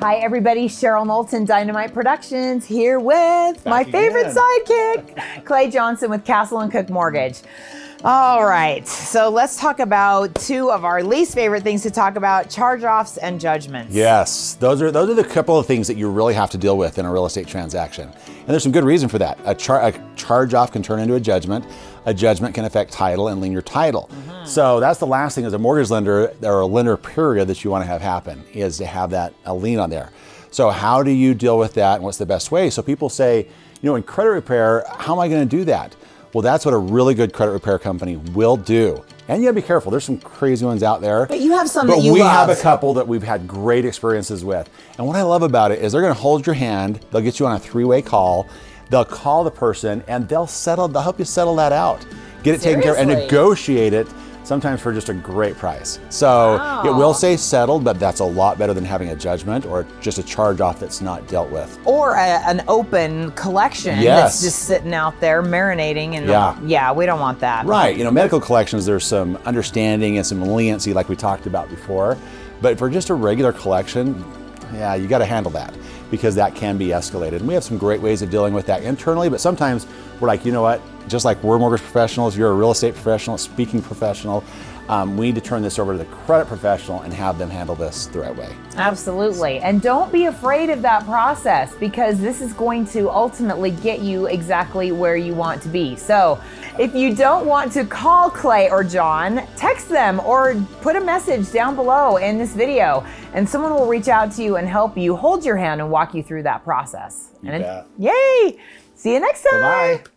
Hi everybody, Cheryl Knowlton, Dynamite Productions, here with my favorite sidekick, Clay Johnson with Castle and Cook Mortgage. All right, so let's talk about two of our least favorite things to talk about, charge-offs and judgments. Yes, those are the couple of things that you really have to deal with in a real estate transaction. And there's some good reason for that. A charge-off can turn into a judgment. A judgment can affect title and lien your title. So that's the last thing as a mortgage lender or a lender period that you want to have happen, is to have that a lien on there. So how do you deal with that and what's the best way? So people say, in credit repair, how am I going to do that? Well, that's what a really good credit repair company will do. And you gotta be careful, there's some crazy ones out there. But you have some that you love. But we have a love. couple that we've had great experiences with. And what I love about it is they're gonna hold your hand, they'll get you on a three-way call, they'll call the person and they'll help you settle that out. Get it taken care of and negotiate it, sometimes for just a great price. So It will say settled, but that's a lot better than having a judgment or just a charge off that's not dealt with. Or an open collection that's just sitting out there marinating. And yeah, we don't want that. Right, medical collections, there's some understanding and some leniency like we talked about before. But for just a regular collection, yeah, you gotta handle that because that can be escalated. And we have some great ways of dealing with that internally, but sometimes we're like, you know what? Just like we're mortgage professionals, you're a real estate professional, speaking professional, we need to turn this over to the credit professional and have them handle this the right way. Absolutely. And don't be afraid of that process because this is going to ultimately get you exactly where you want to be. So if you don't want to call Clay or John, text them or put a message down below in this video and someone will reach out to you and help you hold your hand and walk you through that process. You bet. Yay! See you next time. Bye-bye.